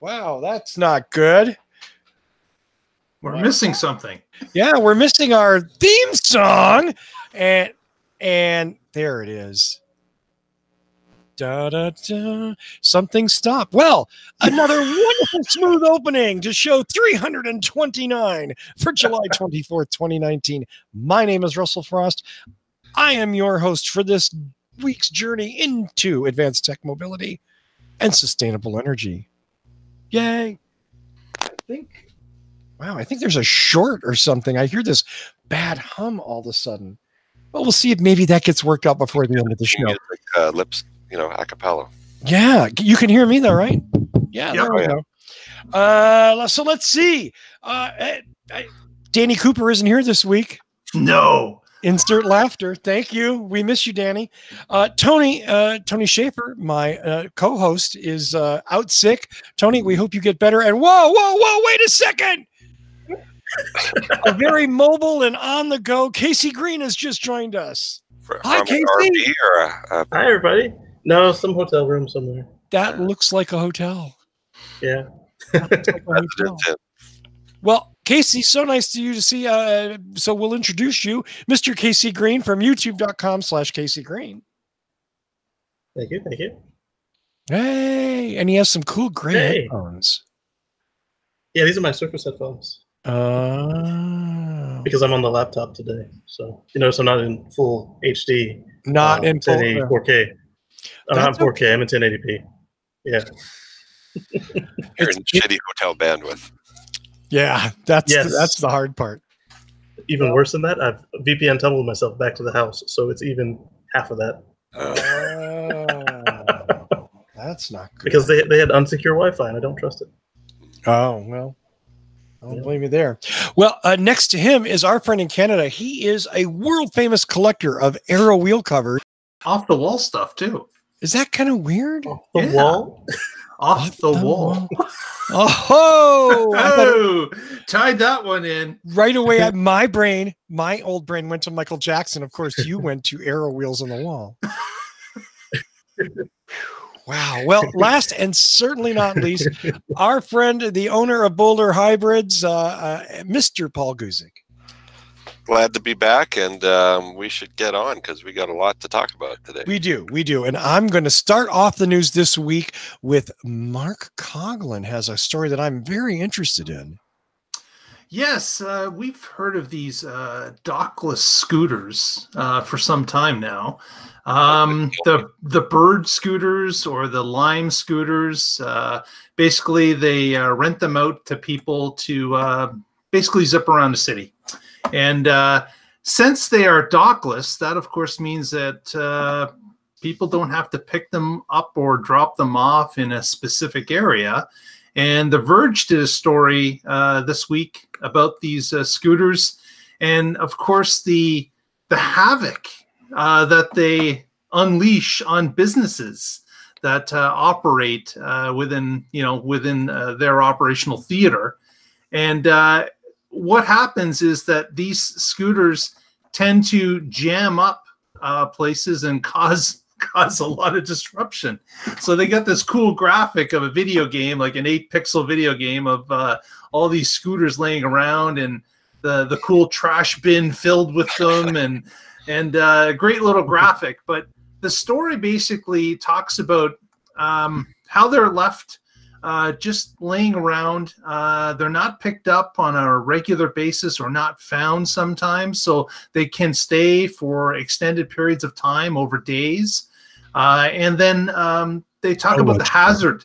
Wow, that's not good. We're missing something. Yeah, we're missing our theme song. And there it is. Da, da, da. Something stopped. Well, another wonderful smooth opening to show 329 for July 24th, 2019. My name is Russell Frost. I am your host for this week's journey into advanced tech mobility and sustainable energy. Yay. I think there's a short or something. I hear this bad hum all of a sudden. Well, we'll see if maybe that gets worked out before the end of the show. Music, lips, a cappella. Yeah, you can hear me though, right? Yeah, Yep. there we go. So let's see. Danny Cooper isn't here this week. No. Insert laughter. Thank you. We miss you, Danny. Tony Schaefer, my co-host, is out sick. Tony, we hope you get better. And whoa, wait a second. A very mobile and on-the-go Casey Green has just joined us. Hi, Casey. Hi, everybody. No, some hotel room somewhere. That looks like a hotel. Yeah. That looks like a hotel. Well, Casey, so nice to you to see. So we'll introduce you, Mr. Casey Green from youtube.com/Casey Green. Thank you. Hey, and he has some cool gray headphones. Yeah, these are my Surface headphones. Because I'm on the laptop today. So, so I'm not in full HD. Not in full 4K. I'm not 4K. Okay. I'm in 1080p. Yeah. You're in shitty hotel bandwidth. Yeah, that's the hard part. Even worse than that, I've VPN tunneled myself back to the house, so it's even half of that. That's not good. Because they had unsecure Wi-Fi, and I don't trust it. Oh, well. I don't blame you there. Well, next to him is our friend in Canada. He is a world-famous collector of Aero wheel covers. Off-the-wall stuff, too. Is that kind of weird? Off the wall? Off the wall. Oh, tied that one in. Right away, my old brain went to Michael Jackson. Of course, you went to Aero wheels on the wall. Wow. Well, last and certainly not least, our friend, the owner of Boulder Hybrids, Mr. Paul Guzik. Glad to be back, and we should get on because we got a lot to talk about today. We do. And I'm going to start off the news this week with Mark Coughlin has a story that I'm very interested in. Yes, we've heard of these dockless scooters for some time now. The bird scooters or the lime scooters, basically they rent them out to people to basically zip around the city. And since they are dockless, that of course means that people don't have to pick them up or drop them off in a specific area. And The Verge did a story this week about these scooters, and of course the havoc that they unleash on businesses that operate within their operational theater. And what happens is that these scooters tend to jam up places and cause a lot of disruption. So they got this cool graphic of a video game, like an 8-pixel video game of all these scooters laying around and the cool trash bin filled with them and a great little graphic. But the story basically talks about how they're left just laying around. They're not picked up on a regular basis or not found sometimes, so they can stay for extended periods of time over days. And then they talk about the hazard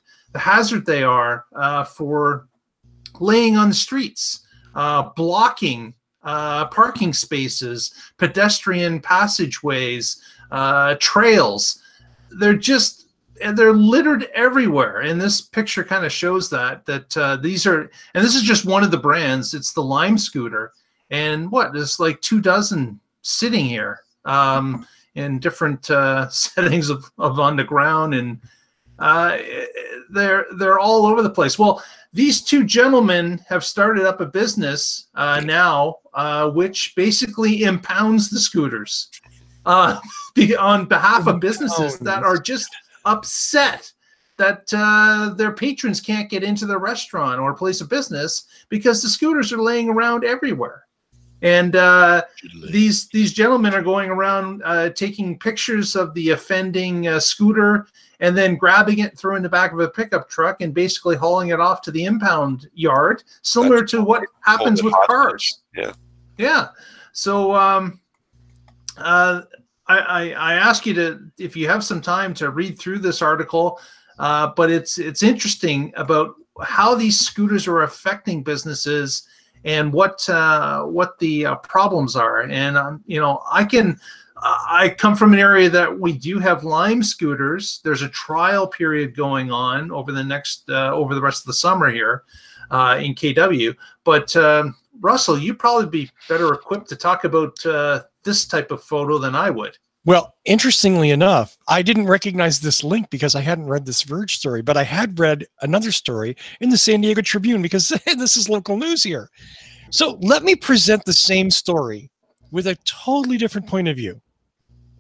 they are for laying on the streets, blocking parking spaces, pedestrian passageways, trails. They're littered everywhere, and this picture kind of shows that these are, and this is just one of the brands. It's the Lime scooter, and there's like 24 sitting here in different settings of on the ground, and they're all over the place. Well, these two gentlemen have started up a business now, which basically impounds the scooters on behalf of businesses that are just upset their patrons can't get into the restaurant or place of business because the scooters are laying around everywhere. And these gentlemen are going around taking pictures of the offending scooter and then grabbing it, throwing the back of a pickup truck, and basically hauling it off to the impound yard, similar to what happens with cars. Yeah. So I ask you to, if you have some time, to read through this article, but it's interesting about how these scooters are affecting businesses and what the problems are. And you know, I come from an area that we do have Lime scooters. There's a trial period going on over the rest of the summer here in KW. But Russell, you'd probably be better equipped to talk about this type of photo than I would. Well, interestingly enough, I didn't recognize this link because I hadn't read this Verge story, but I had read another story in the San Diego Tribune because this is local news here. So let me present the same story with a totally different point of view.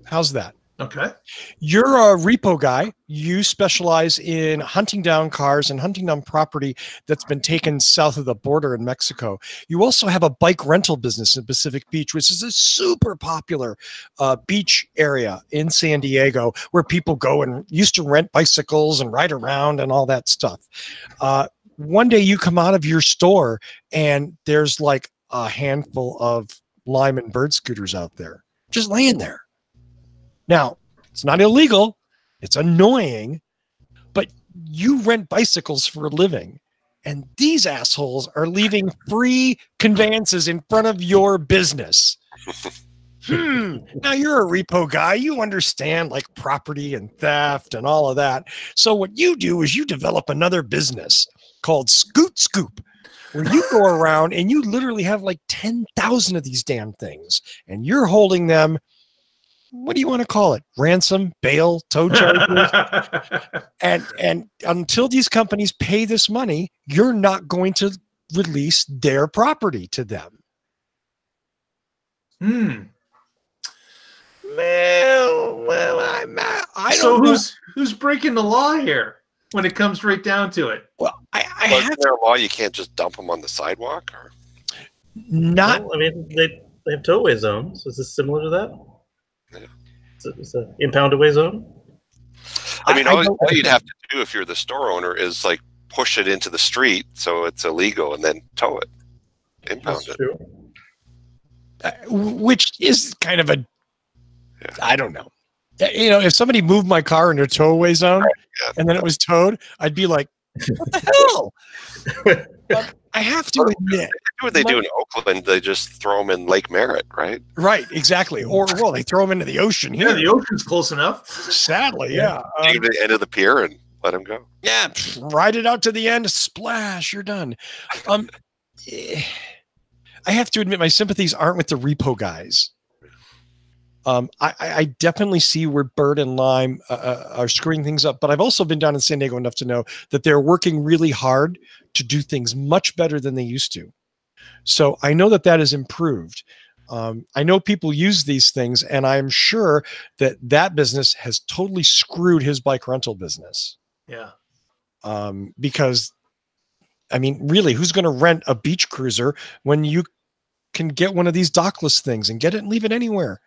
How's that? Okay. You're a repo guy. You specialize in hunting down cars and hunting down property that's been taken south of the border in Mexico. You also have a bike rental business in Pacific Beach, which is a super popular beach area in San Diego where people go and used to rent bicycles and ride around and all that stuff. One day you come out of your store and there's like a handful of Lime and Bird scooters out there just laying there. Now, it's not illegal, it's annoying, but you rent bicycles for a living, and these assholes are leaving free conveyances in front of your business. Now, you're a repo guy. You understand like property and theft and all of that. So what you do is you develop another business called Scoot Scoop, where you go around and you literally have like 10,000 of these damn things, and you're holding them. What do you want to call it? Ransom, bail, tow charges. and until these companies pay this money, you're not going to release their property to them. Well, I don't know. Who's breaking the law here when it comes right down to it? Well, is there a law you can't just dump them on the sidewalk? Or? Not. Well, I mean, they have towaway zones. Is this similar to that? Yeah. It's an impounded away zone. I mean, all you'd have to do if you're the store owner is like push it into the street so it's illegal and then tow it, impound it. Which is kind of a, I don't know. You know, if somebody moved my car into a towaway zone and then it was towed, I'd be like, what the hell? But I have to admit, what they do in Oakland, they just throw them in Lake Merritt, right? Right, exactly. Or, well, they throw them into the ocean here. Yeah, the ocean's close enough. Sadly, yeah. Take them to the end of the pier and let them go. Yeah, ride it out to the end, splash, you're done. I have to admit, my sympathies aren't with the repo guys. I definitely see where Bird and Lime are screwing things up, but I've also been down in San Diego enough to know that they're working really hard to do things much better than they used to. So I know that that has improved. I know people use these things, and I'm sure that that business has totally screwed his bike rental business. Yeah. Because, I mean, really, who's going to rent a beach cruiser when you can get one of these dockless things and get it and leave it anywhere?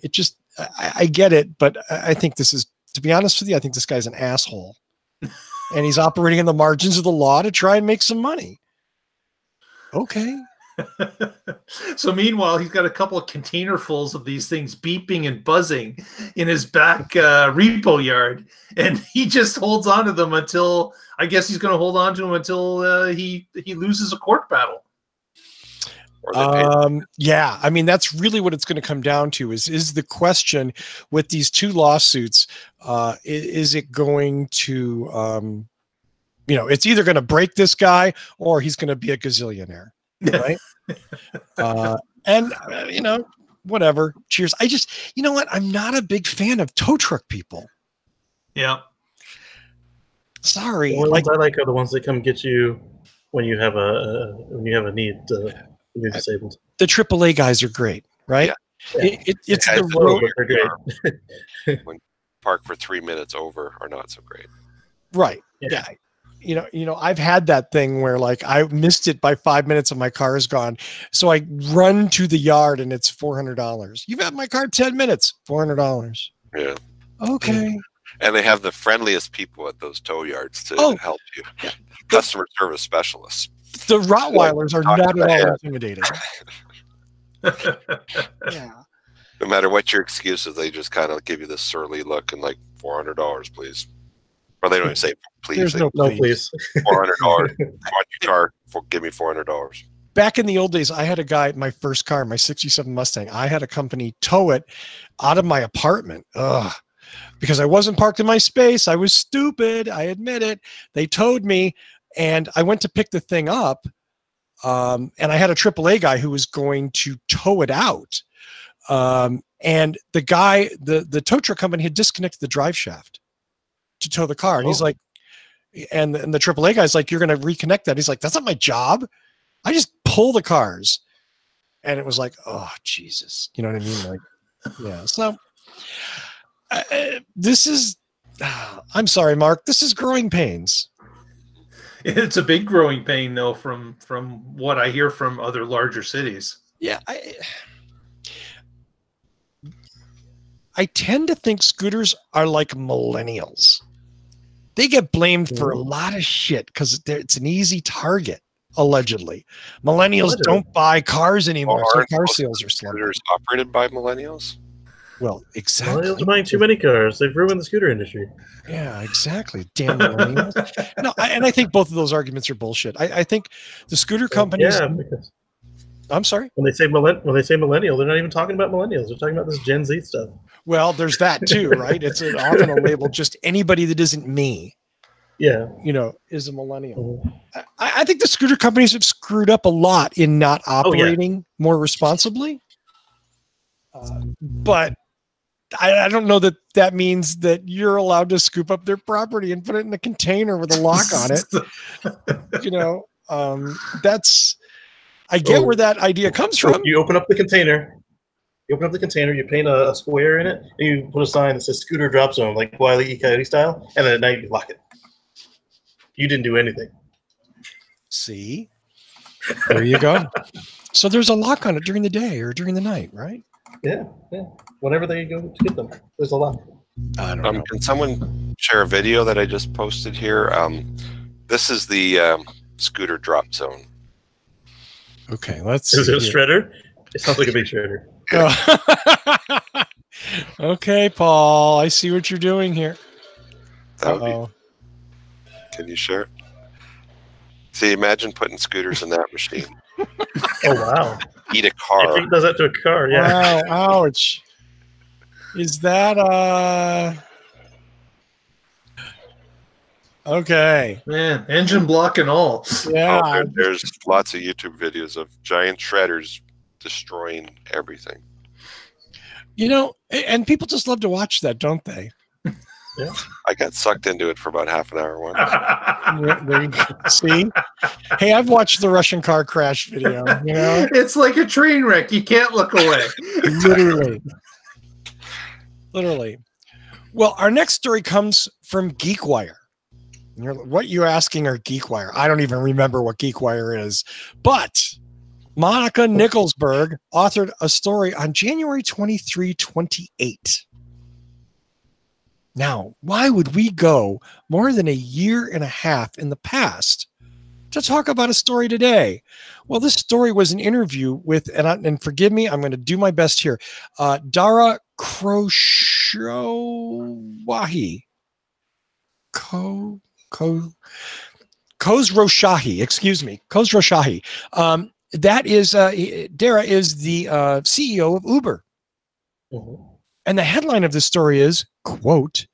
It just, I get it, but I think this is, to be honest with you, I think this guy's an asshole. And he's operating in the margins of the law to try and make some money. Okay. So meanwhile, he's got a couple of containerfuls of these things beeping and buzzing in his back repo yard, and he just holds on to them until, I guess he's going to hold on to them until he loses a court battle. Yeah, I mean, that's really what it's going to come down to is the question with these two lawsuits. Is it going to, you know, it's either going to break this guy or he's going to be a gazillionaire, right? And you know, whatever. Cheers. I just, you know what? I'm not a big fan of tow truck people. Yeah. Sorry. The ones I like are the ones that come get you when you have a need. You're disabled. The AAA guys are great, right? Yeah. It's the road. park for 3 minutes over are not so great. Right. Yeah. I've had that thing where like I missed it by 5 minutes and my car is gone. So I run to the yard and it's $400. You've had my car 10 minutes, $400. Yeah. Okay. And they have the friendliest people at those tow yards to help you. Yeah. Customer service specialists. The Rottweilers are not at all intimidating. Yeah. No matter what your excuse is, they just kind of give you this surly look and like $400, please. Or they don't even say please. There's no please. $400. I want your car. Give me $400. Back in the old days, I had a guy, my first car, my 67 Mustang. I had a company tow it out of my apartment. Because I wasn't parked in my space. I was stupid. I admit it. They towed me and I went to pick the thing up. And I had a AAA guy who was going to tow it out. And the guy, the tow truck company had disconnected the drive shaft to tow the car. And he's like, and the AAA guy's like, you're going to reconnect that. He's like, that's not my job. I just pull the cars. And it was like, oh, Jesus. You know what I mean? Like, yeah. So this is, I'm sorry, Mark, this is growing pains. It's a big growing pain, though, from what I hear from other larger cities. Yeah. I tend to think scooters are like millennials. They get blamed for a lot of shit because it's an easy target, allegedly. Millennials don't buy cars anymore, so car sales are slumping. Scooters operated by millennials? Well, exactly. Millennials are buying too many cars. They've ruined the scooter industry. Yeah, exactly. Damn millennials. No, and I think both of those arguments are bullshit. I think the scooter companies. Yeah, because I'm sorry. When they say millennial, they're not even talking about millennials. They're talking about this Gen Z stuff. Well, there's that too, right? It's often a label. Just anybody that isn't me. Yeah, is a millennial. Mm-hmm. I think the scooter companies have screwed up a lot in not operating more responsibly. But I don't know that means that you're allowed to scoop up their property and put it in a container with a lock on it. That's, I get where that idea comes from. You open up the container. You paint a square in it, and you put a sign that says scooter drop zone, like Wile E. Coyote style, and then at night you lock it. You didn't do anything. See? There you go. So there's a lock on it during the day or during the night, right? Yeah. Whenever they go to get them, there's a lock. I don't know. Can someone share a video that I just posted here? This is the scooter drop zone. Okay, let's. Is it a shredder? It sounds like a big shredder. Okay, Paul, I see what you're doing here. Can you share it? See, imagine putting scooters in that machine. Oh, wow. Eat a car. I think it does that to a car, yeah. Wow, ouch. Is that okay? Man, engine block and all. Yeah. There's lots of YouTube videos of giant shredders destroying everything. And people just love to watch that, don't they? Yeah. I got sucked into it for about half an hour once. There you go. See? Hey, I've watched the Russian car crash video. It's like a train wreck. You can't look away. Literally. Well, our next story comes from GeekWire. What you're asking are GeekWire. I don't even remember what GeekWire is, but Monica Nicholsberg authored a story on January 23, 2008. Now, why would we go more than a year and a half in the past to talk about a story today? Well, this story was an interview with, and forgive me, I'm going to do my best here, Dara Khosrowshahi. Khosrowshahi, excuse me, Khosrowshahi. That is, Dara is the CEO of Uber. Mm-hmm. And the headline of this story is, quote,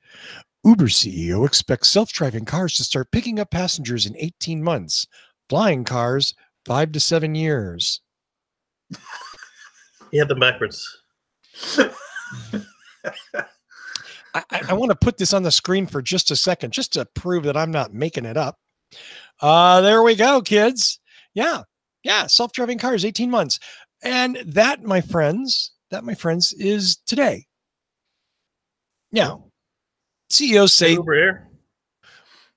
Uber CEO expects self-driving cars to start picking up passengers in 18 months. Flying cars, 5 to 7 years. He had them backwards. I want to put this on the screen for just a second, just to prove that I'm not making it up. There we go, kids. Yeah. Self-driving cars, 18 months. And that, my friends, is today. Now, CEOs say Uber Air.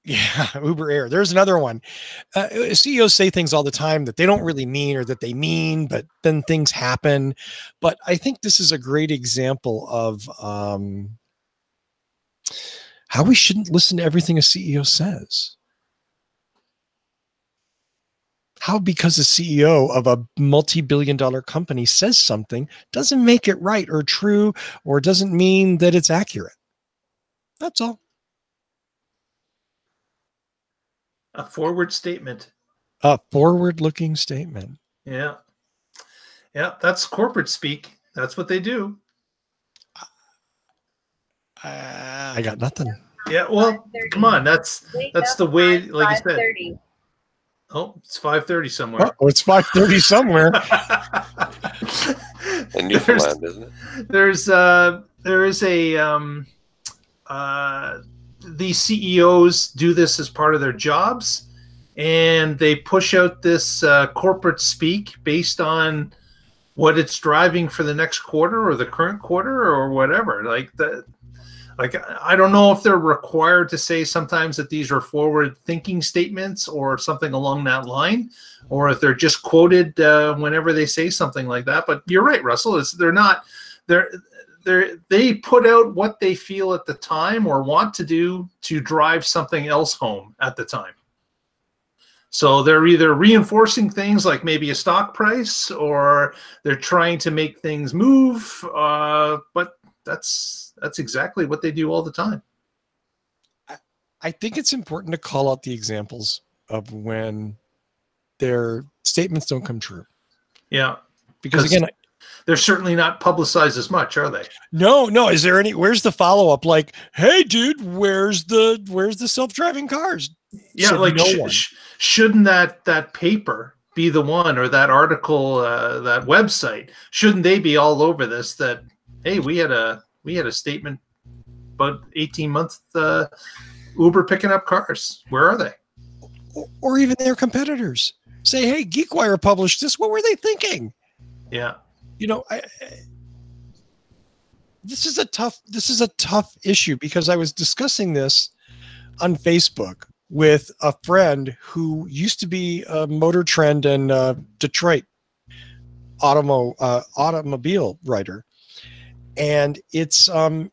Yeah, Uber Air. There's another one. CEOs say things all the time that they don't really mean or that they mean, but then things happen. But I think this is a great example of how we shouldn't listen to everything a CEO says. How because a CEO of a multi-billion-dollar company says something doesn't make it right or true or doesn't mean that it's accurate. That's all. A forward statement. A forward-looking statement. Yeah. Yeah, that's corporate speak. That's what they do. I got nothing. Yeah, well, come on. That's the way, like you said. Oh, it's 5:30 somewhere. Oh, it's 5:30 somewhere. In Newfoundland, isn't it? There is these CEOs do this as part of their jobs, and they push out this corporate speak based on what it's driving for the next quarter or the current quarter or whatever. Like, I don't know if they're required to say sometimes that these are forward-thinking statements or something along that line, or if they're just quoted whenever they say something like that. But you're right, Russell. They put out what they feel at the time or want to do to drive something else home at the time. So they're either reinforcing things like maybe a stock price, or they're trying to make things move. But that's exactly what they do all the time. I think it's important to call out the examples of when their statements don't come true. Yeah. Because again, they're certainly not publicized as much, are they? No. Is there where's the follow-up? Like, hey dude, where's the self-driving cars? Yeah, Said like no shouldn't that paper be the one, or that article, that website, shouldn't they be all over this? That, hey, we had a statement about 18 months Uber picking up cars. Where are they? Or even their competitors say, hey, GeekWire published this. What were they thinking? Yeah. This is a tough issue, because I was discussing this on Facebook with a friend who used to be a Motor Trend and Detroit automobile writer. And it's tough.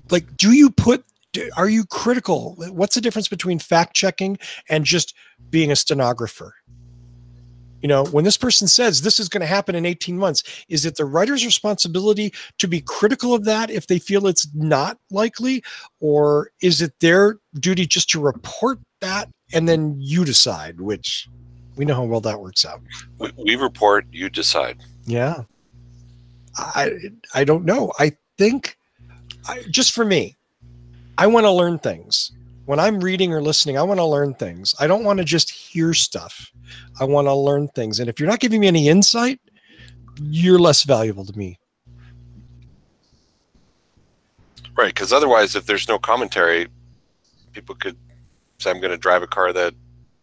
Like, are you critical? What's the difference between fact checking and just being a stenographer? When this person says this is going to happen in 18 months, is it the writer's responsibility to be critical of that if they feel it's not likely? Or is it their duty just to report that and then you decide, which we know how well that works out? We report, you decide. Yeah. I don't know. I think just for me, I want to learn things. When I'm reading or listening, I want to learn things. I don't want to just hear stuff. I want to learn things. And if you're not giving me any insight, you're less valuable to me. Right, because otherwise, if there's no commentary, people could say, I'm going to drive a car that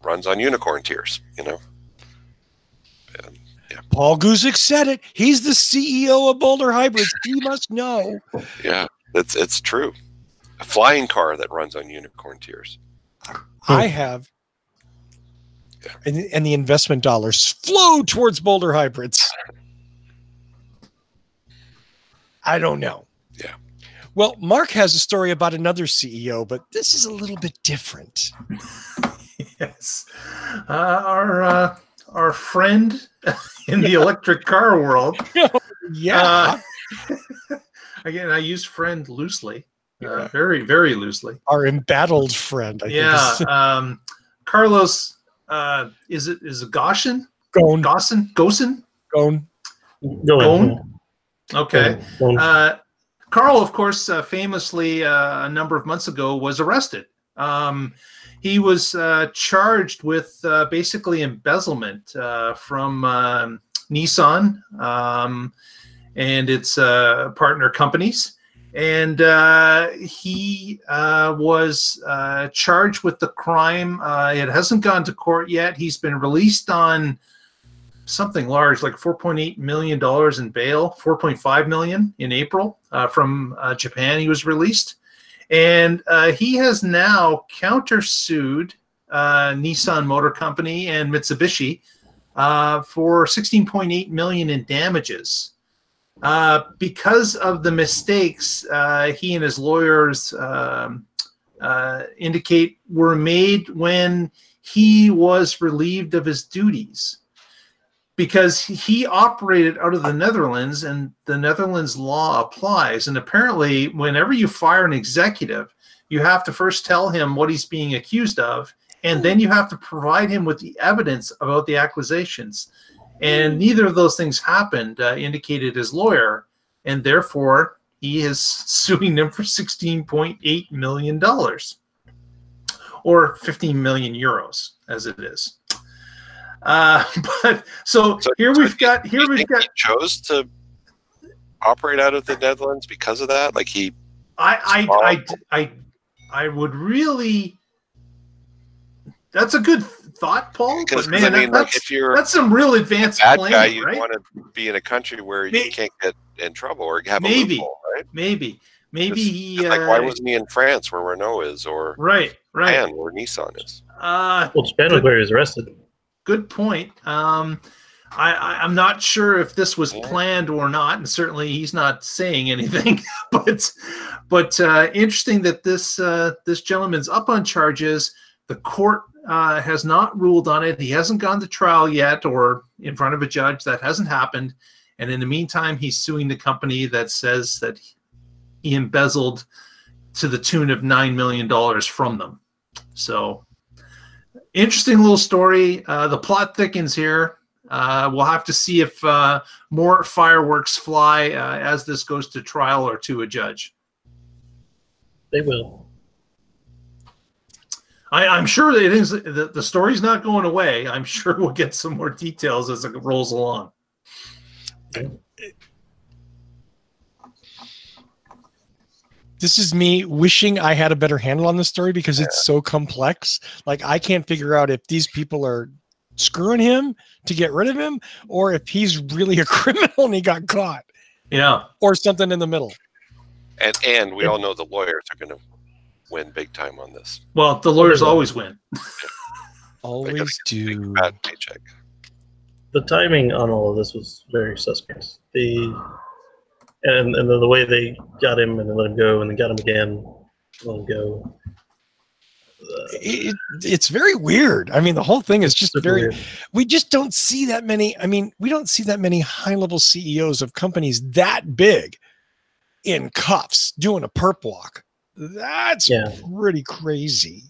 runs on unicorn tears, Yeah. Paul Guzik said it. He's the CEO of Boulder Hybrids. He must know. Yeah, it's true. A flying car that runs on unicorn tears. I have. Yeah. And the investment dollars flow towards Boulder Hybrids. I don't know. Yeah. Well, Mark has a story about another CEO, but this is a little bit different. Yes. Our friend in the electric car world. Yeah. Again, I use friend loosely. Very, very loosely. Our embattled friend. I think. Carlos, is it Ghosn? Ghosn? Ghosn. Okay. Carl, of course, famously a number of months ago was arrested. He was charged with basically embezzlement from Nissan and its partner companies. And he was charged with the crime. It hasn't gone to court yet. He's been released on something large, like $4.8 million in bail, $4.5 million in April from Japan. He was released. And he has now countersued Nissan Motor Company and Mitsubishi for $16.8 million in damages. Because of the mistakes he and his lawyers indicate were made when he was relieved of his duties. Because he operated out of the Netherlands and the Netherlands law applies. And apparently, whenever you fire an executive, you have to first tell him what he's being accused of, and then you have to provide him with the evidence about the accusations. And neither of those things happened, indicated his lawyer, and therefore he is suing them for $16.8 million, or 15 million euros, as it is. But here we've got he chose to operate out of the Netherlands because of that. Like I would really. That's a good thought, Paul. But man, that's some real advanced planning, guy, you right? want to be in a country where you can't get in trouble or have a loophole, right? Maybe he. Like, why wasn't he in France where Renault is, or Japan where Nissan is? Well, Japan was where he was arrested. Good point. I'm not sure if this was planned or not, and certainly he's not saying anything. but interesting that this gentleman's up on charges. The court has not ruled on it. He hasn't gone to trial yet or in front of a judge. That hasn't happened. And in the meantime, he's suing the company that says that he embezzled to the tune of $9 million from them. So interesting little story. The plot thickens here. We'll have to see if more fireworks fly as this goes to trial or to a judge. They will. I'm sure that it is. The story's not going away. I'm sure we'll get some more details as it rolls along. This is me wishing I had a better handle on the story because it's so complex. Like, I can't figure out if these people are screwing him to get rid of him or if he's really a criminal and he got caught. Yeah. Or something in the middle. And we all know the lawyers are going to win big time on this. Well, the lawyers always win. Always do. Bad paycheck. The timing on all of this was very suspect. And the way they got him and then let him go and then got him again, let him go. It's very weird. I mean, the whole thing is just very weird. We just don't see that many. I mean, we don't see that many high-level CEOs of companies that big in cuffs doing a perp walk. That's pretty crazy.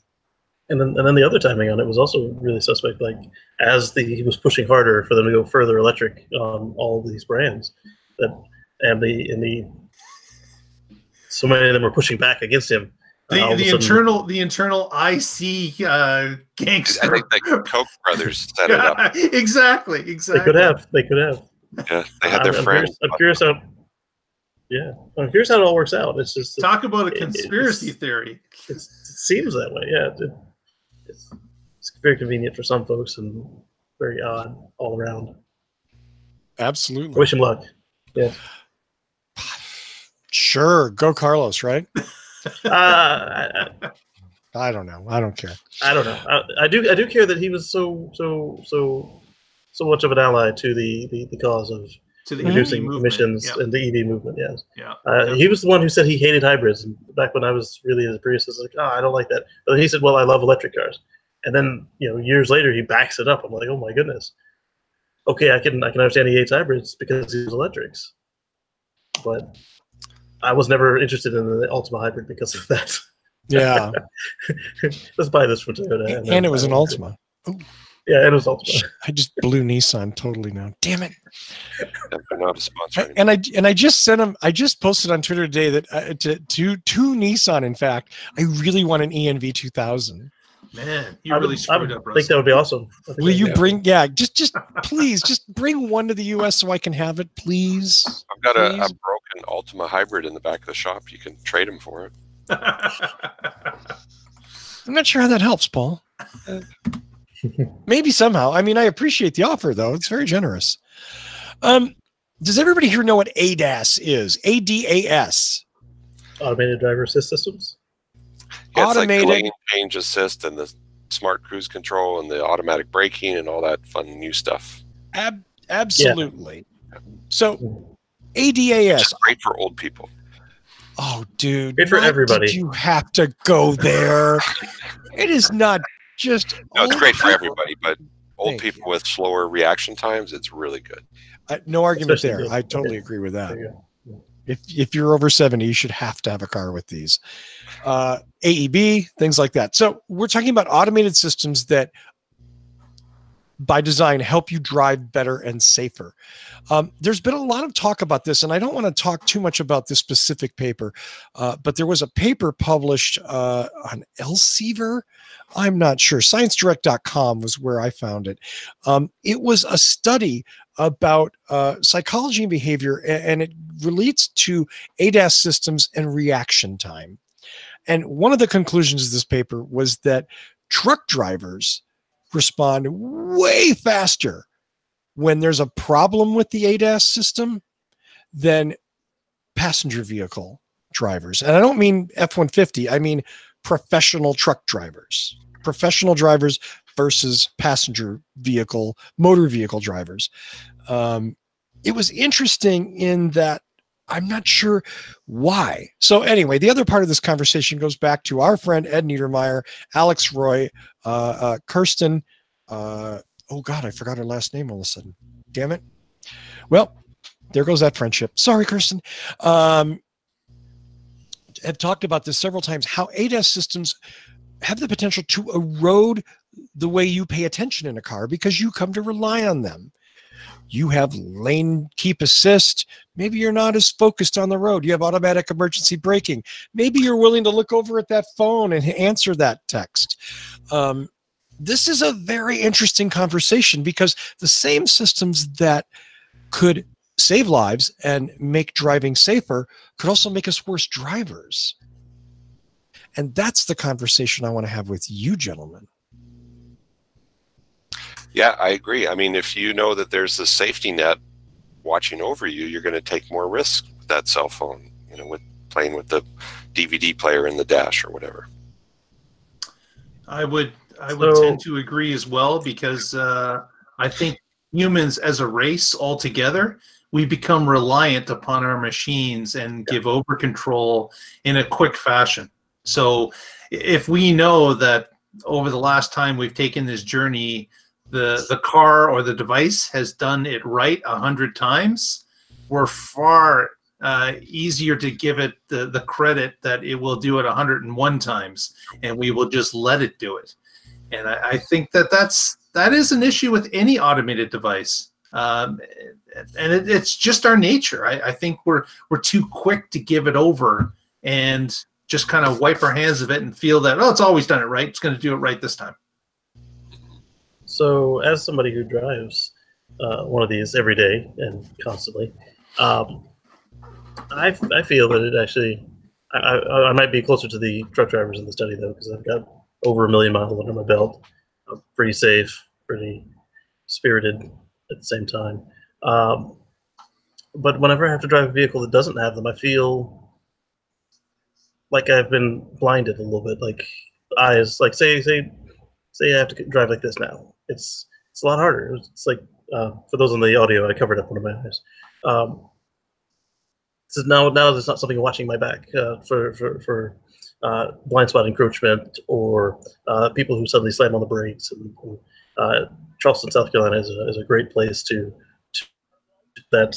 And then the other timing on it was also really suspect. Like, as he was pushing harder for them to go further electric on all these brands, so many of them were pushing back against him. The internal IC gangster. I think the Koch brothers set it up. Exactly. They could have. Yeah, they had their friends. I'm curious how. Yeah, I'm curious how it all works out. It's just talk about a conspiracy theory. It seems that way. Yeah, it's very convenient for some folks and very odd all around. Absolutely. Wish him luck. Yeah. Sure, go Carlos. Right. I don't know. I don't care. I don't know. I do care that he was so much of an ally to the cause of reducing emissions and the EV movement. Yes. Yeah. He was the one who said he hated hybrids. And back when I was really into Prius, I was like, I don't like that. But he said, well, I love electric cars. And then years later, he backs it up. I'm like, oh my goodness. Okay, I can understand he hates hybrids because he was electrics, but I was never interested in the Altima hybrid because of that. Yeah. Let's buy this from Toyota. And it was an Altima. Ooh. Yeah, it was Altima. I just blew Nissan totally now. Damn it. They're not a sponsor. And I just sent him. I just posted on Twitter today that to Nissan. In fact, I really want an ENV 2000. Man, you really screwed up. I think that would be awesome. Will you bring? Yeah, just please, just bring one to the U.S. so I can have it, please. I've got a broken Altima hybrid in the back of the shop. You can trade him for it. I'm not sure how that helps, Paul. Maybe somehow. I mean, I appreciate the offer, though. It's very generous. Does everybody here know what ADAS is? ADAS. Automated driver assist systems. Yeah, it's Automated like the lane change assist and the smart cruise control and the automatic braking and all that fun new stuff. Absolutely. Yeah. So ADAS. It's great for old people. Oh, dude. Great for everybody. Did you have to go there? It is not just. No, it's great for everybody, but old Thank people you. with slower reaction times, it's really good. No argument Especially there. I totally agree with that. There you go. If you're over 70, you should have to have a car with these. AEB, things like that. So we're talking about automated systems that by design help you drive better and safer. There's been a lot of talk about this, and I don't want to talk too much about this specific paper, but there was a paper published on Elsevier. I'm not sure. ScienceDirect.com was where I found it. It was a study about psychology and behavior, and it relates to ADAS systems and reaction time. And one of the conclusions of this paper was that truck drivers respond way faster when there's a problem with the ADAS system than passenger vehicle drivers. And I don't mean F-150. I mean professional truck drivers. Professional drivers versus passenger vehicle, motor vehicle drivers. It was interesting in that I'm not sure why. So anyway, the other part of this conversation goes back to our friend Ed Niedermeyer, Alex Roy, Kirsten. Oh God, I forgot her last name all of a sudden. Damn it. Well, there goes that friendship. Sorry, Kirsten. Have talked about this several times, how ADAS systems have the potential to erode the way you pay attention in a car because you come to rely on them. You have lane keep assist. Maybe you're not as focused on the road. You have automatic emergency braking. Maybe you're willing to look over at that phone and answer that text. This is a very interesting conversation because the same systems that could save lives and make driving safer could also make us worse drivers. And that's the conversation I want to have with you, gentlemen. Yeah, I agree. I mean, if you know that there's a safety net watching over you, you're going to take more risks with that cell phone, you know, with playing with the DVD player in the dash or whatever. I would tend to agree as well because I think humans as a race altogether, we become reliant upon our machines and give over control in a quick fashion. So if we know that over the last time we've taken this journey, the car or the device has done it right 100 times, we're far easier to give it the credit that it will do it 101 times, and we will just let it do it. And I think that is an issue with any automated device, and it's just our nature. I think we're too quick to give it over and just kind of wipe our hands of it and feel that, oh, it's always done it right. It's going to do it right this time. So as somebody who drives one of these every day and constantly, I feel that it actually, I might be closer to the truck drivers in the study though, because I've got over 1 million miles under my belt. I'm pretty safe, pretty spirited at the same time. But whenever I have to drive a vehicle that doesn't have them, I feel like I've been blinded a little bit. Like eyes, like say I have to drive like this now. It's a lot harder. It's like for those on the audio, I covered up one of my eyes. So now there's not something watching my back for blind spot encroachment or people who suddenly slam on the brakes. And Charleston, South Carolina is a great place to that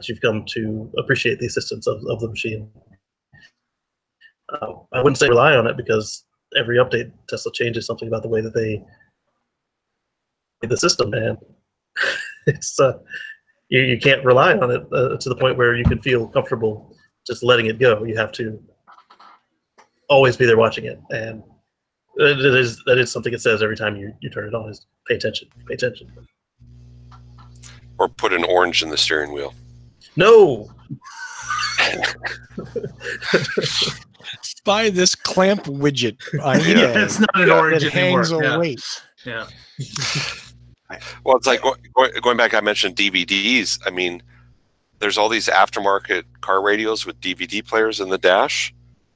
you've come to appreciate the assistance of the machine. I wouldn't say rely on it because every update Tesla changes something about the way that they the system, and it's you can't rely on it to the point where you can feel comfortable just letting it go. You have to always be there watching it, and that is something it says every time you turn it on is pay attention, pay attention. Or put an orange in the steering wheel. No. Buy this clamp widget. It's not an orange that anymore. hangs away. Yeah. Well, it's like going back. I mentioned DVDs. I mean, there's all these aftermarket car radios with DVD players in the dash,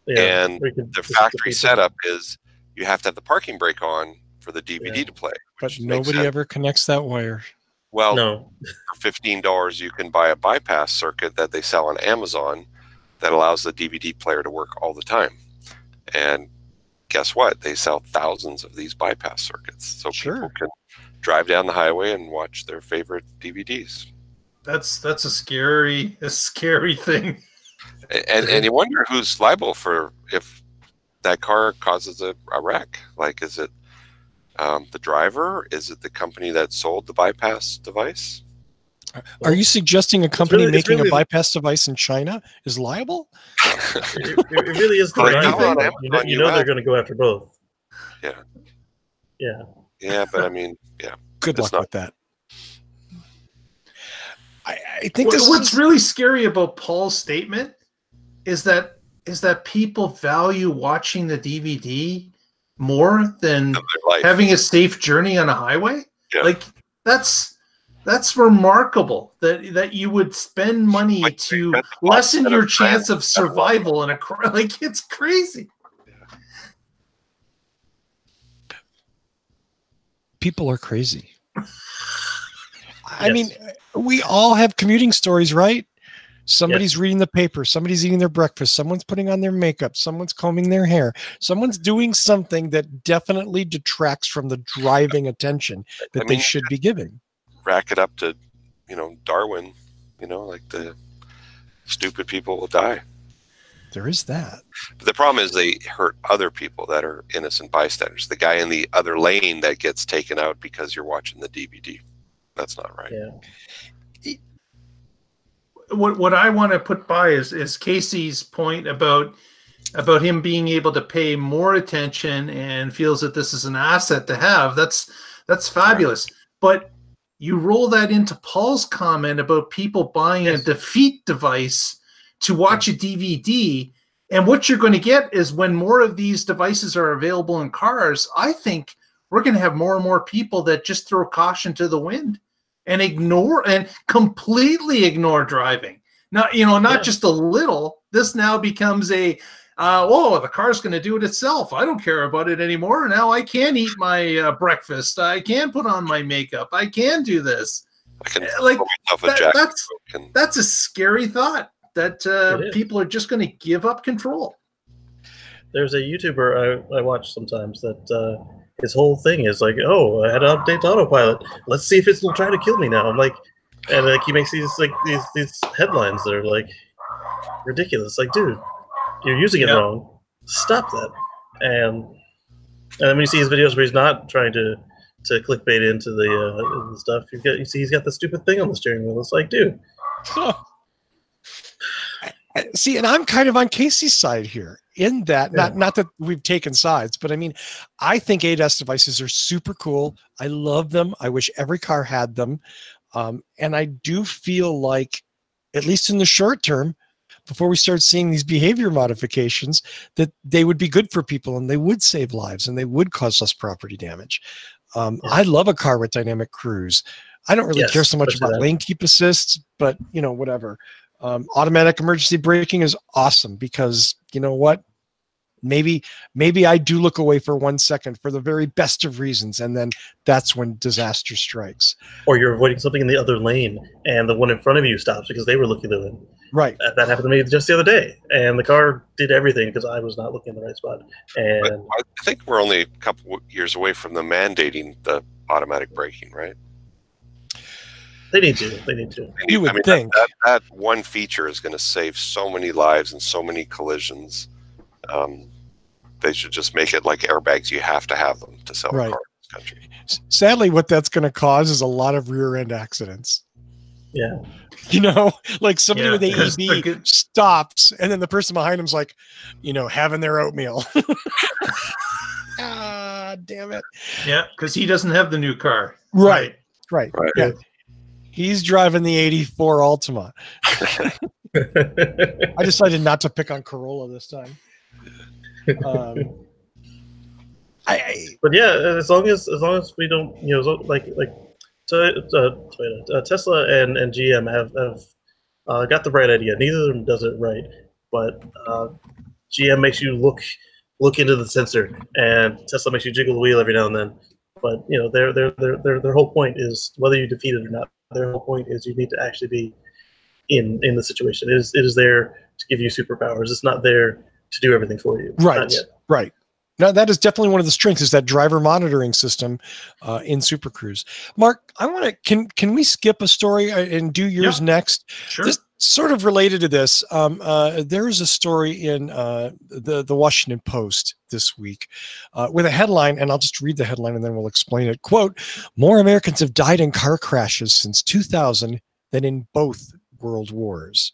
and the factory setup is you have to have the parking brake on for the DVD to play. But nobody ever connects that wire. Well, No. for $15, you can buy a bypass circuit that they sell on Amazon that allows the DVD player to work all the time. And guess what? They sell thousands of these bypass circuits, so people can drive down the highway and watch their favorite DVDs. That's a scary thing. And you wonder who's liable for if that car causes a wreck. Like, is it the driver? Is it the company that sold the bypass device? Are you suggesting a company making a bypass device in China is liable? It really is the driver. You know they're going to go after both. Yeah. Yeah. Yeah, but I mean, yeah. Good luck with that. I think what's really scary about Paul's statement is that people value watching the DVD more than having a safe journey on a highway. Yeah. Like that's remarkable that you would spend money to lessen your chance of survival in a car. Like, it's crazy. People are crazy. I mean, we all have commuting stories, right? Somebody's reading the paper. Somebody's eating their breakfast. Someone's putting on their makeup. Someone's combing their hair. Someone's doing something that definitely detracts from the driving attention that they should be giving. Rack it up to, Darwin, like the stupid people will die. There is that. But the problem is they hurt other people that are innocent bystanders. The guy in the other lane that gets taken out because you're watching the DVD. That's not right. Yeah. What I want to put by is Casey's point about him being able to pay more attention and feels that this is an asset to have. That's fabulous. But you roll that into Paul's comment about people buying a defeat device to watch a DVD, and what you're going to get is when more of these devices are available in cars, I think we're going to have more and more people that just throw caution to the wind and completely ignore driving. Not just a little. This now becomes the car's going to do it itself. I don't care about it anymore. Now I can eat my breakfast. I can put on my makeup. I can do this. That's a scary thought that people are just going to give up control. There's a YouTuber I watch sometimes that his whole thing is like, oh, I had to update to autopilot. Let's see if it'll try to kill me now. I'm like, and like he makes these headlines that are like ridiculous. Like, dude, you're using it wrong. Stop that. And then when you see his videos where he's not trying to clickbait into the stuff, you see he's got the stupid thing on the steering wheel. It's like, dude. See, and I'm kind of on Casey's side here in that, not that we've taken sides, but I mean, I think ADAS devices are super cool. I love them. I wish every car had them. And I do feel like, at least in the short term, before we start seeing these behavior modifications, that they would be good for people and they would save lives and they would cause less property damage. I love a car with dynamic cruise. I don't really care so much about lane keep assist, but whatever. Automatic emergency braking is awesome because you know what? Maybe I do look away for 1 second for the very best of reasons, and then that's when disaster strikes. Or you're avoiding something in the other lane, and the one in front of you stops because they were looking the way. Right. That happened to me just the other day, and the car did everything because I was not looking in the right spot. And but I think we're only a couple years away from them mandating the automatic braking, right? They need to. You would think that one feature is going to save so many lives and so many collisions. They should just make it like airbags. You have to have them to sell a car in this country. Sadly, what that's going to cause is a lot of rear end accidents. Yeah. Like somebody with AEB stops, and then the person behind him's like, having their oatmeal. Damn it. Yeah, because he doesn't have the new car. Right. Yeah. He's driving the 84 Altima. I decided not to pick on Corolla this time. But yeah, as long as we don't, Tesla and GM have got the right idea. Neither of them does it right, but GM makes you look into the sensor, and Tesla makes you jiggle the wheel every now and then. But their whole point is, whether you defeat it or not, their whole point is you need to actually be in the situation. It is there to give you superpowers. It's not there to do everything for you. Right. Right. Now, that is definitely one of the strengths, is that driver monitoring system in Super Cruise. Mark, I want to, can we skip a story and do yours next? Sure. This, sort of related to this, there is a story in the Washington Post this week with a headline, and I'll just read the headline and then we'll explain it. Quote, more Americans have died in car crashes since 2000 than in both world wars.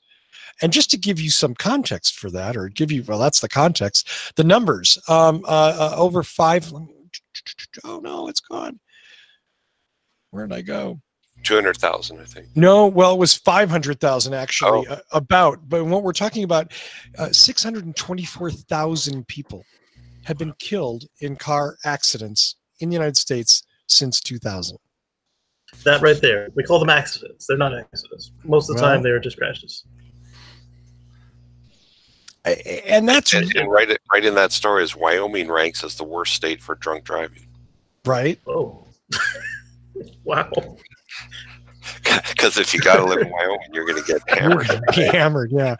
And just to give you some context for that, or give you, well, that's the context, the numbers, over 5, oh no, it's gone. Where did I go? 200,000, I think. No, well, it was 500,000 actually, but what we're talking about, 624,000 people have been killed in car accidents in the United States since 2000. That right there. We call them accidents. They're not accidents. Most of the time, they're just crashes. And that's and right in that story is Wyoming ranks as the worst state for drunk driving. Right. Oh, wow. Because if you got to live in Wyoming, you're going to get hammered. Hammered, yeah.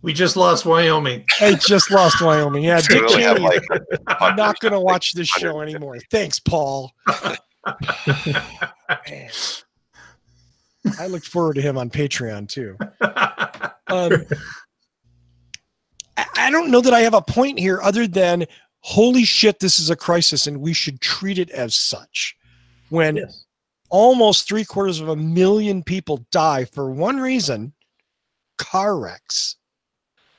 We just lost Wyoming. I just lost Wyoming. Yeah, Dick really Cheney. I'm not going to watch this show anymore. Thanks, Paul. Man. I looked forward to him on Patreon too. I don't know that I have a point here other than, holy shit, this is a crisis and we should treat it as such. When almost 750,000 people die for one reason, car wrecks.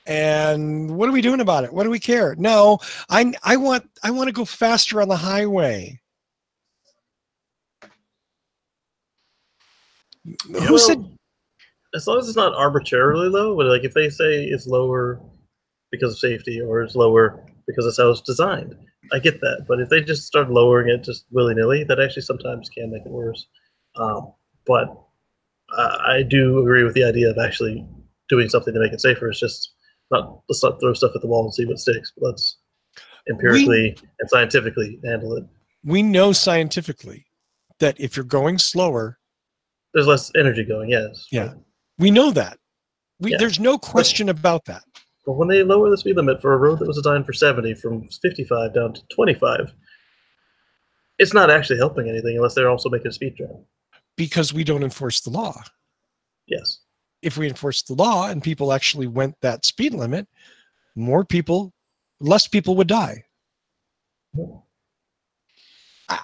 And what are we doing about it? What do we care? No, I want to go faster on the highway. Who said? As long as it's not arbitrarily low, but like if they say it's lower because of safety or it's lower because that's how it's designed, I get that. But if they just start lowering it just willy-nilly, that actually sometimes can make it worse. But I do agree with the idea of actually doing something to make it safer. It's just let's not throw stuff at the wall and see what sticks. Let's empirically and scientifically handle it. We know scientifically that if you're going slower, there's less energy going. Yes. Yeah. We know that. There's no question about that. But when they lower the speed limit for a road that was designed for 70 from 55 down to 25, it's not actually helping anything unless they're also making a speed trap. Because we don't enforce the law. Yes. If we enforce the law and people actually went that speed limit, less people would die.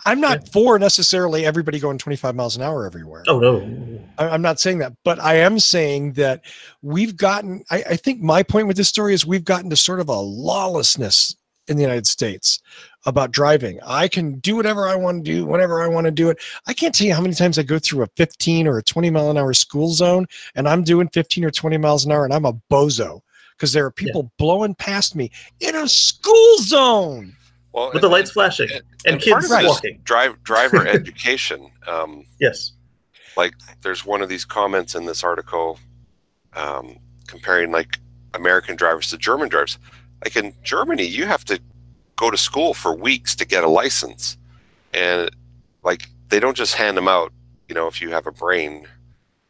I'm not for necessarily everybody going 25 miles an hour everywhere. Oh, no. I'm not saying that, but I am saying that we've gotten, I think my point with this story is we've gotten to sort of a lawlessness in the United States about driving. I can do whatever I want to do, whenever I want to do it. I can't tell you how many times I go through a 15 or a 20 mile an hour school zone and I'm doing 15 or 20 miles an hour and I'm a bozo because there are people blowing past me in a school zone. Well, with the lights flashing and kids walking. Driver education. Yes. Like there's one of these comments in this article comparing like American drivers to German drivers. Like in Germany, you have to go to school for weeks to get a license. And like they don't just hand them out, if you have a brain.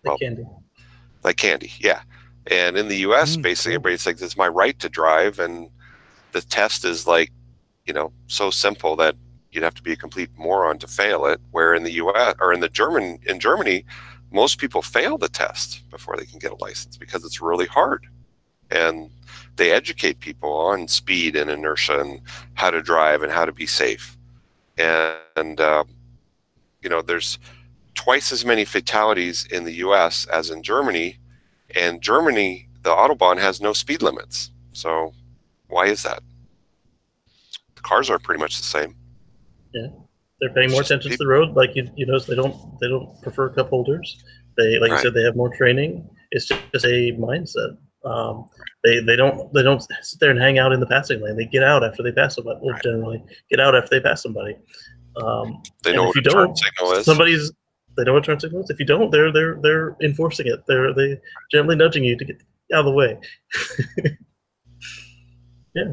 Like candy. Like candy, yeah. And in the US, basically everybody's like, this is my right to drive. And the test is like, so simple that you'd have to be a complete moron to fail it. Where in the US or in Germany, most people fail the test before they can get a license because it's really hard. And they educate people on speed and inertia and how to drive and how to be safe. And there's twice as many fatalities in the US as in Germany. And Germany, the Autobahn has no speed limits. So why is that? The cars are pretty much the same. Yeah, they're paying more attention to the road. Like you notice, they don't prefer cup holders. They, like you said, they have more training. It's just a mindset. They don't sit there and hang out in the passing lane. They get out after they pass somebody. Or generally get out after they pass somebody. They and know if what you a turn don't, signal is. they know what turn signal is. If you don't, they're enforcing it. They gently nudging you to get out of the way. Yeah.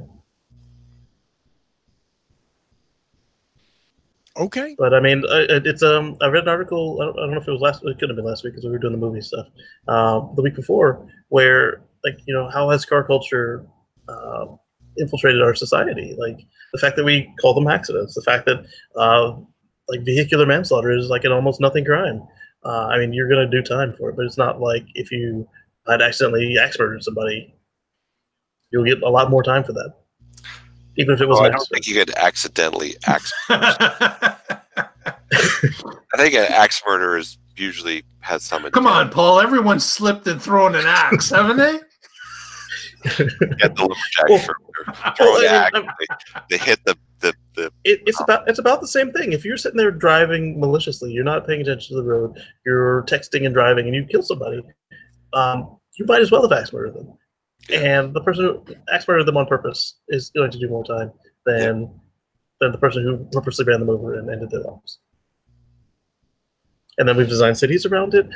Okay. But I mean, it's I read an article. I don't know if it was last. It could have been last week because we were doing the movie stuff. The week before, where how has car culture infiltrated our society? Like the fact that we call them accidents, the fact that vehicular manslaughter is like an almost nothing crime. I mean, you're gonna do time for it, but it's not like if you had accidentally axe murdered somebody, you'll get a lot more time for that. Even if it was I an don't accident. think you could accidentally axe. I think an axe murder is usually has some. Come on, Paul. Everyone's slipped and thrown an axe, haven't they? Get the lumberjack throw an axe. They hit the. It's about the same thing. If you're sitting there driving maliciously, you're not paying attention to the road, you're texting and driving, and you kill somebody, you might as well have axe murdered them. And the person who axe murdered them on purpose is going to do more time than the person who purposely ran them over and ended their lives. And then we've designed cities around it.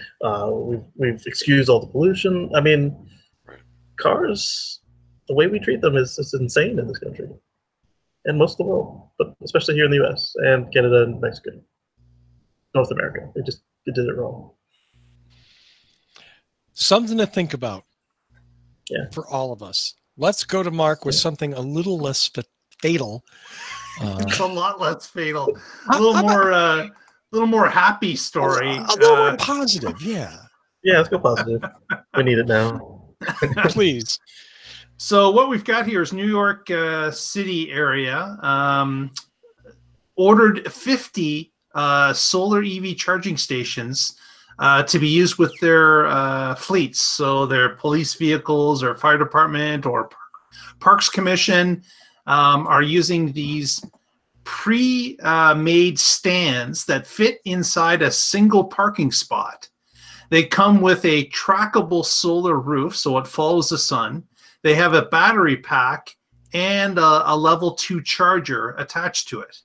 We've excused all the pollution. I mean, cars, the way we treat them is insane in this country. And most of the world, but especially here in the U.S. and Canada and Mexico. North America. They did it wrong. Something to think about. Yeah. For all of us. Let's go to Mark with something a little less fatal. It's a lot less fatal. A little more happy story. A little more positive, yeah. Yeah, let's go positive. We need it now. Please. So what we've got here is New York City area ordered 50 solar EV charging stations to be used with their fleets. So their police vehicles or fire department or Parks Commission are using these pre-made stands that fit inside a single parking spot. They come with a trackable solar roof, so it follows the sun. They have a battery pack and a level 2 charger attached to it.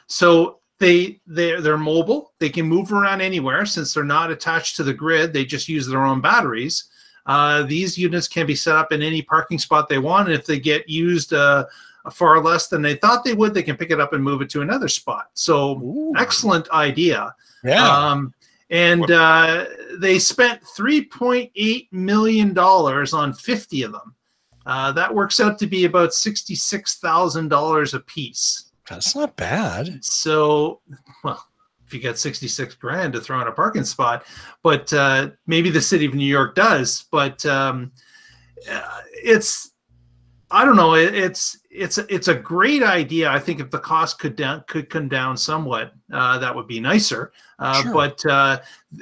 So they're mobile. They can move around anywhere since they're not attached to the grid. They just use their own batteries. These units can be set up in any parking spot they want. And if they get used far less than they thought they would, they can pick it up and move it to another spot. So excellent idea. Yeah. They spent $3.8 million on 50 of them. That works out to be about $66,000 a piece. That's not bad. So, well, if you got 66 grand to throw in a parking spot, but maybe the city of New York does, but I don't know. It's a great idea. I think if the cost could come down somewhat, that would be nicer. Sure. But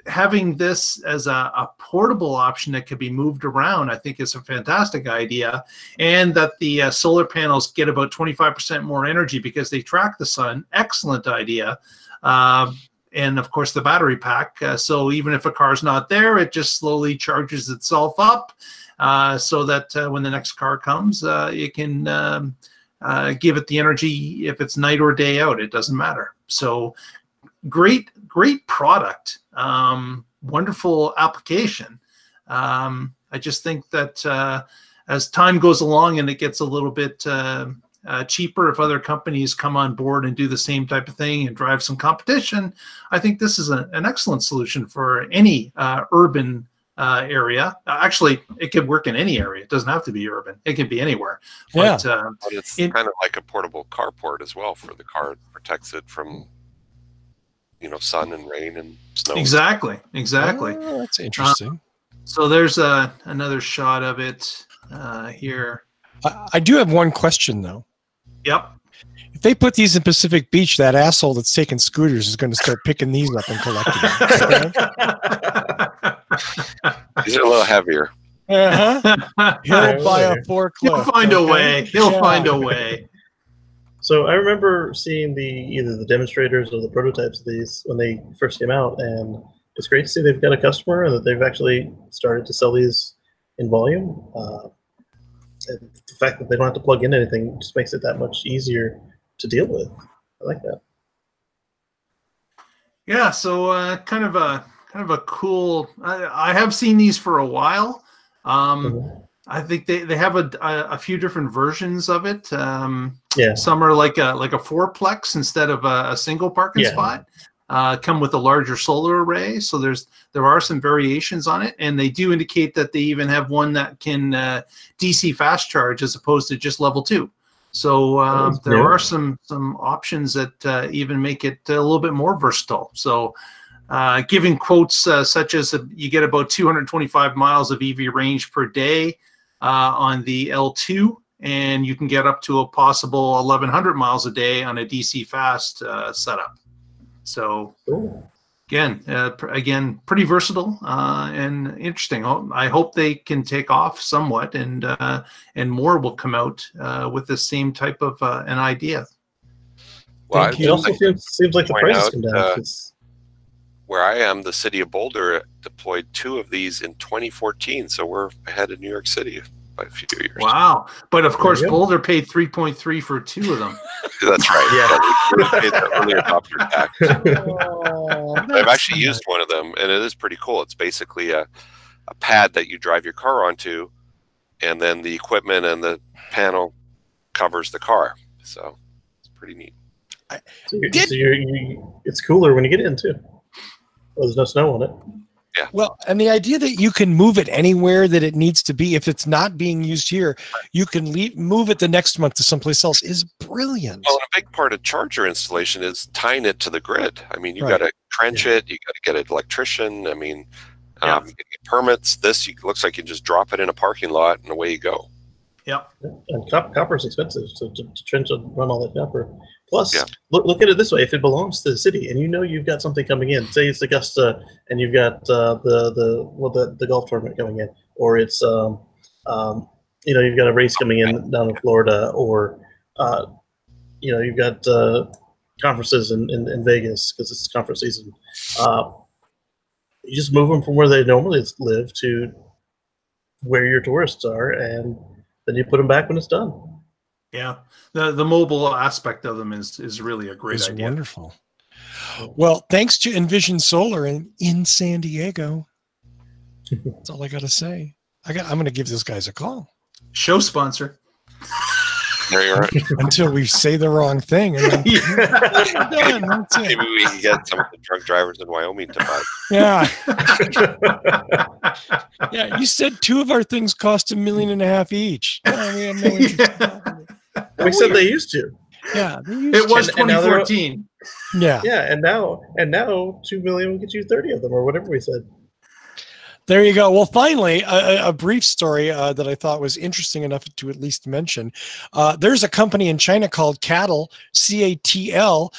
having this as a portable option that could be moved around, I think is a fantastic idea. And that the solar panels get about 25% more energy because they track the sun. Excellent idea. And of course the battery pack. So even if a car's not there, it just slowly charges itself up. So that when the next car comes, it can give it the energy if it's night or day out. It doesn't matter. So great product. Wonderful application. I just think that as time goes along and it gets a little bit cheaper, if other companies come on board and do the same type of thing and drive some competition, I think this is an excellent solution for any urban area. Actually, it could work in any area. It doesn't have to be urban. It can be anywhere. Yeah. But it's kind of like a portable carport as well for the car. It protects it from, sun and rain and snow. Exactly. Oh, that's interesting. So there's another shot of it here. I do have one question, though. Yep. If they put these in Pacific Beach, that asshole that's taking scooters is going to start picking these up and collecting them. These are a little heavier. Uh-huh. He'll buy a forklift. He'll find a way. He'll find a way. So I remember seeing either the demonstrators or the prototypes of these when they first came out, and it's great to see they've got a customer and that they've actually started to sell these in volume. And the fact that they don't have to plug in anything just makes it that much easier to deal with. I like that. Yeah, so kind of a cool. I have seen these for a while. I think they have a few different versions of it. Some are like a fourplex instead of a single parking spot. Come with a larger solar array, so there are some variations on it, and they do indicate that they even have one that can DC fast charge as opposed to just level 2. So there are some options that even make it a little bit more versatile. So giving quotes such as you get about 225 miles of EV range per day on the L2, and you can get up to a possible 1,100 miles a day on a DC fast setup. So again, pretty versatile and interesting. I hope they can take off somewhat, and more will come out with the same type of an idea. Well, it also seems like the prices come down. Where I am, the city of Boulder deployed 2 of these in 2014, so we're ahead of New York City by a few years. Wow! But of course, Boulder paid 3.3 for 2 of them. That's right. Yeah, we paid the early adopter tax. I've actually used one of them, and it is pretty cool. It's basically a pad that you drive your car onto, and then the equipment and the panel covers the car. So it's pretty neat. It's cooler when you get in too. Well, there's no snow on it. Yeah. Well, and the idea that you can move it anywhere that it needs to be, if it's not being used here, you can move it the next month to someplace else is brilliant. Well, a big part of charger installation is tying it to the grid. I mean, you got to trench it, you got to get an electrician. I mean, you get permits. This looks like you just drop it in a parking lot and away you go. Yeah. And copper is expensive, so to trench and run all that copper. Plus, look at it this way: if it belongs to the city, and you know you've got something coming in, say it's Augusta, and you've got the golf tournament coming in, or it's you've got a race coming in down in Florida, or you've got conferences in Vegas because it's conference season. You just move them from where they normally live to where your tourists are, and then you put them back when it's done. Yeah, the mobile aspect of them is really a great idea. Wonderful. Well, thanks to Envision Solar in San Diego. That's all I got to say. I'm going to give those guys a call. Show sponsor. There you are. Until we say the wrong thing. And then done. That's it. Maybe we can get some of the drunk drivers in Wyoming to buy. Yeah. Yeah, you said 2 of our things cost $1.5 million each. Yeah, we have no interest. We said they used to. Yeah, it was 2014. Yeah, and now $2 million will get you 30 of them, or whatever we said. There you go. Well, finally, a brief story that I thought was interesting enough to at least mention. There's a company in China called CATL, C-A-T-L.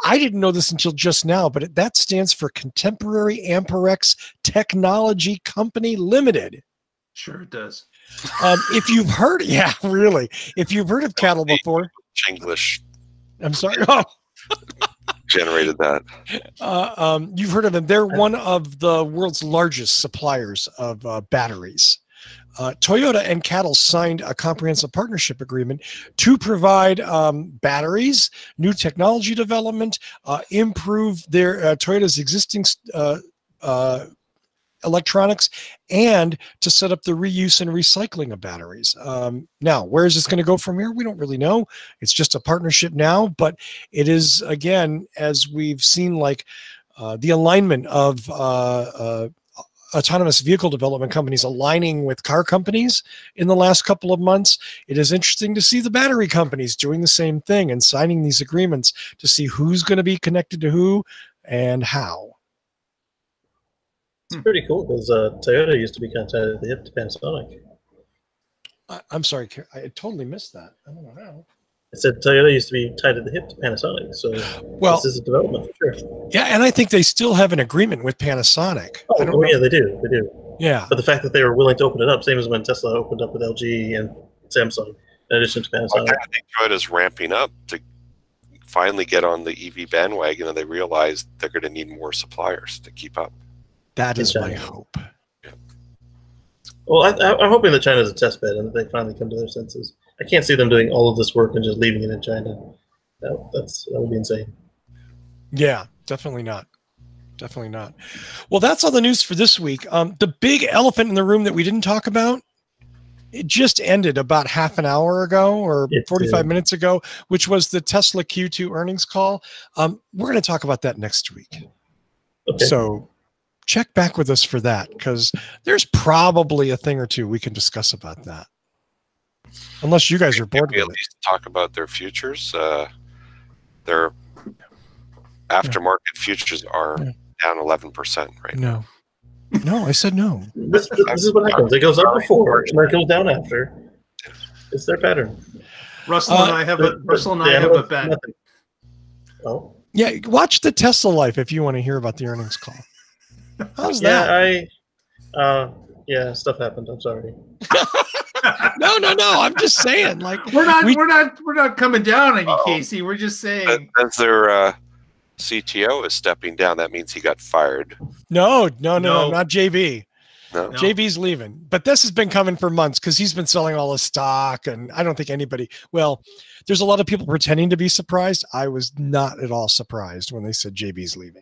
I didn't know this until just now, but that stands for Contemporary Amperex Technology Company Limited. Sure it does. If you've heard, if you've heard of CATL before. English. I'm sorry. Oh. Generated that. You've heard of them. They're one of the world's largest suppliers of batteries. Toyota and CATL signed a comprehensive partnership agreement to provide batteries, new technology development, improve their Toyota's existing electronics, and to set up the reuse and recycling of batteries. Now, where is this going to go from here? We don't really know. It's just a partnership now, but it is, again, as we've seen, like the alignment of autonomous vehicle development companies aligning with car companies in the last couple of months. It is interesting to see the battery companies doing the same thing and signing these agreements to see who's going to be connected to who and how. It's pretty cool because Toyota used to be kind of tied at the hip to Panasonic. I'm sorry, I totally missed that. I don't know how. I said Toyota used to be tied at the hip to Panasonic, so this is a development for sure. Yeah, and I think they still have an agreement with Panasonic. Yeah, they do. They do. Yeah. But the fact that they were willing to open it up, same as when Tesla opened up with LG and Samsung, in addition to Panasonic. I think Toyota's ramping up to finally get on the EV bandwagon, and they realize they're going to need more suppliers to keep up. That is my hope. Yeah. Well, I'm hoping that China's a test bed and that they finally come to their senses. I can't see them doing all of this work and just leaving it in China. That would be insane. Yeah, definitely not. Definitely not. Well, that's all the news for this week. The big elephant in the room that we didn't talk about, it just ended about half an hour ago or 45 minutes ago, which was the Tesla Q2 earnings call. We're going to talk about that next week. Okay. So check back with us for that, because there's probably a thing or two we can discuss about that. Unless you guys are bored with at least talk about their futures. Their aftermarket futures are down 11% right now. No, I said no. This is what happens. It goes up before and then it goes down after. It's their pattern. Russell and I have a bet. Nothing. Oh. Yeah, watch the Tesla Life if you want to hear about the earnings call. How's that? Yeah, stuff happened. I'm sorry. No. I'm just saying, like we're not coming down on you, Casey. We're just saying. As their CTO is stepping down, that means he got fired. No, not JB. No. JB's leaving, but this has been coming for months because he's been selling all his stock, and I don't think anybody. Well, there's a lot of people pretending to be surprised. I was not at all surprised when they said JB's leaving.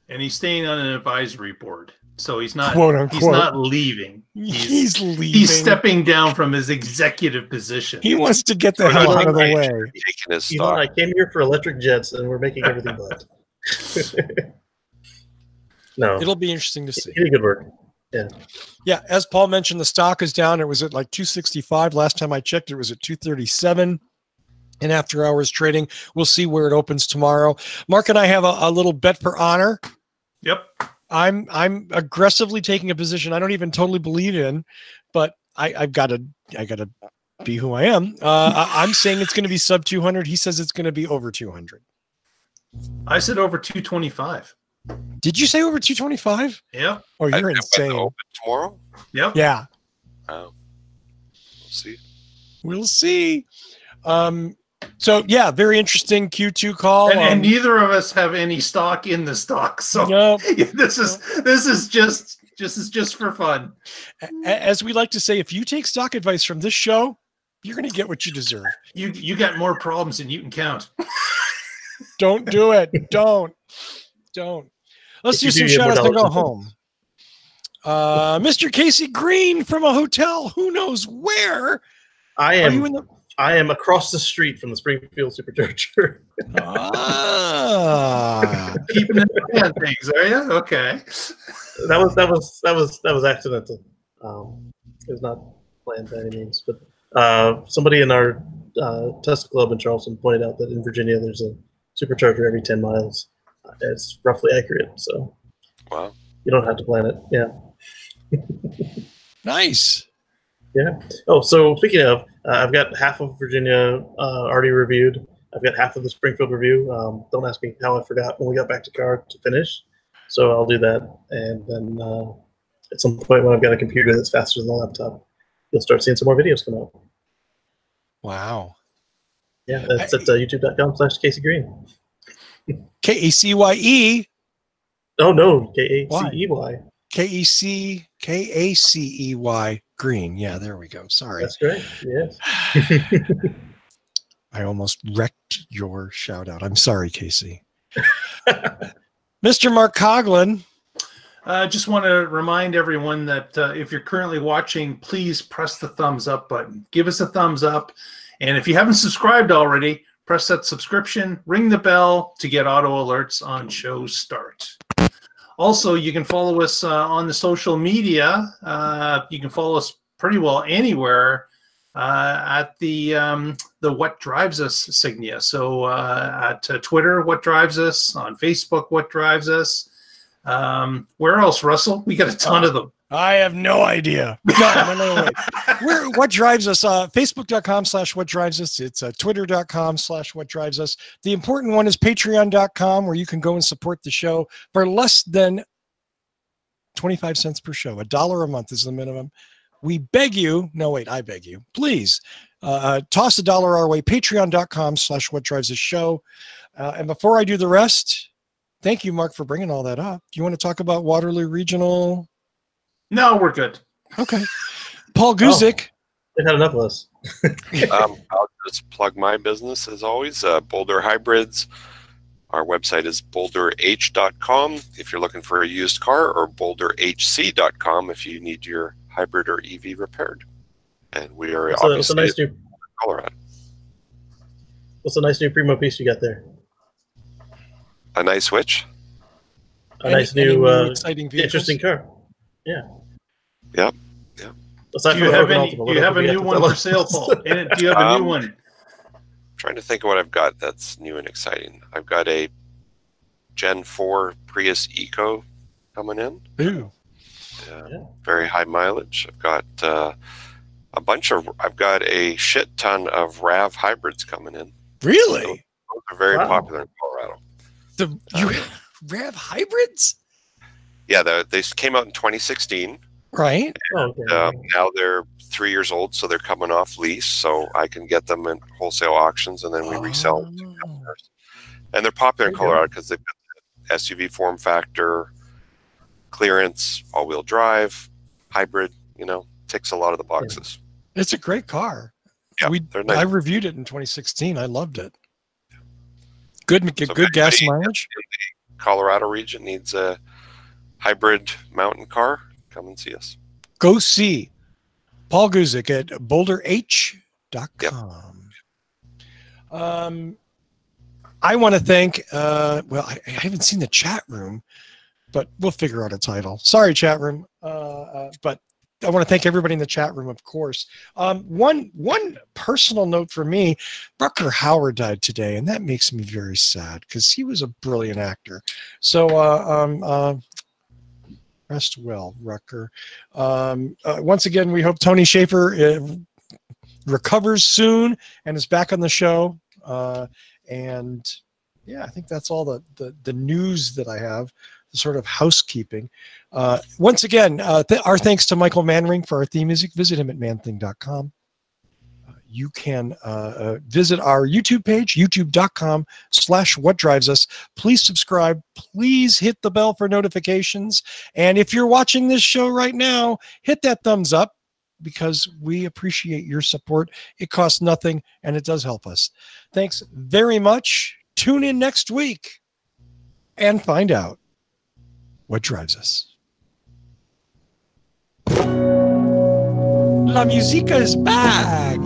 And he's staying on an advisory board, so he's not. Quote unquote. He's not leaving. He's leaving. He's stepping down from his executive position. He wants to get the hell out of the way. Taking his Elon, I came here for electric jets, and we're making everything but. No, it'll be interesting to see. He did good work. Yeah. As Paul mentioned, the stock is down. It was at like 265 last time I checked. It was at 237 in after hours trading. We'll see where it opens tomorrow. Mark and I have a little bet for honor. Yep. I'm aggressively taking a position I don't even totally believe in, but I gotta be who I am. I'm saying it's going to be sub 200. He says it's going to be over 200. I said over 225. Did you say over 225? Yeah. Oh, you're insane. Open tomorrow? Yep. Yeah. Oh. We'll see. So yeah, very interesting Q2 call. And neither of us have any stock in the stock. So this is just for fun. As we like to say, if you take stock advice from this show, you're going to get what you deserve. You got more problems than you can count. Don't do it. Don't. Let's do some shout outs and go home. Mr. Casey Green from a hotel, who knows where. I am across the street from the Springfield Supercharger. Keeping an eye on things, are you? Okay. That was accidental. It was not planned by any means, but somebody in our Tesla club in Charleston pointed out that in Virginia there's a supercharger every 10 miles. It's roughly accurate, so wow, you don't have to plan it. Yeah. Nice. Yeah. Oh, so speaking of, I've got half of Virginia already reviewed. I've got half of the Springfield review. Don't ask me how I forgot when we got back to car to finish. So I'll do that, and then at some point when I've got a computer that's faster than the laptop, you'll start seeing some more videos come out. Wow. Yeah, that's at youtube.com/Casey Green. KACYE. Oh no, KACEY. KACEY Green. Yeah, there we go. Sorry. That's great. Yes. I almost wrecked your shout out. I'm sorry, Casey. Mr. Mark Coughlin. I just want to remind everyone that if you're currently watching, please press the thumbs up button. Give us a thumbs up. And if you haven't subscribed already, press that subscription, ring the bell to get auto alerts on show start. Also, you can follow us on the social media. You can follow us pretty well anywhere at the What Drives Us signia. So at Twitter, What Drives Us, on Facebook, What Drives Us. Where else, Russell? We got a ton of them. I have no idea. No. We're What Drives Us? Facebook.com/What Drives Us. It's Twitter.com/What Drives Us. The important one is Patreon.com, where you can go and support the show for less than 25 cents per show. $1 a month is the minimum. We beg you. No, wait, I beg you. Please toss $1 our way. Patreon.com/What Drives Us show. And before I do the rest, thank you, Mark, for bringing all that up. Do you want to talk about Waterloo Regional? No, we're good. Okay. Paul Guzik. They've had enough of us. I'll just plug my business as always. Boulder Hybrids. Our website is boulderh.com if you're looking for a used car, or boulderhc.com if you need your hybrid or EV repaired. And we are obviously in Colorado. What's a nice new Primo piece you got there? A nice which? A nice new exciting vehicles? interesting car. Yeah. Yep. Do you have a new one for sale, Paul? Do you have a new one? Trying to think of what I've got that's new and exciting. I've got a Gen 4 Prius Eco coming in. Ooh. Very high mileage. I've got I've got a shit ton of RAV hybrids coming in. Really? Those are very popular in Colorado. You have RAV hybrids? Yeah, they came out in 2016. Right. Now they're 3 years old, so they're coming off lease, so I can get them in wholesale auctions, and then we resell them to customers. And they're popular in Colorado because they've got the SUV form factor, clearance, all-wheel drive, hybrid, ticks a lot of the boxes. It's a great car. Yeah, they're nice. I reviewed it in 2016. I loved it. Good gas mileage. In the Colorado region needs a hybrid mountain car, come and see us. Go see Paul Guzik at boulderh.com. Yep. I want to thank, I haven't seen the chat room, but we'll figure out a title. Sorry, chat room. But I want to thank everybody in the chat room, of course. One personal note for me, Rutger Hauer died today, and that makes me very sad because he was a brilliant actor. So rest well, Rutger. Once again, we hope Tony Schaefer recovers soon and is back on the show. And yeah, I think that's all the news that I have, the sort of housekeeping. Once again, our thanks to Michael Manring for our theme music. Visit him at manthing.com. You can visit our YouTube page, youtube.com/whatdrivesus. Please subscribe. Please hit the bell for notifications. And if you're watching this show right now, hit that thumbs up because we appreciate your support. It costs nothing, and it does help us. Thanks very much. Tune in next week and find out what drives us. La Musica is back.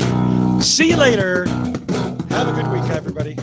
See you later. Have a good week, everybody.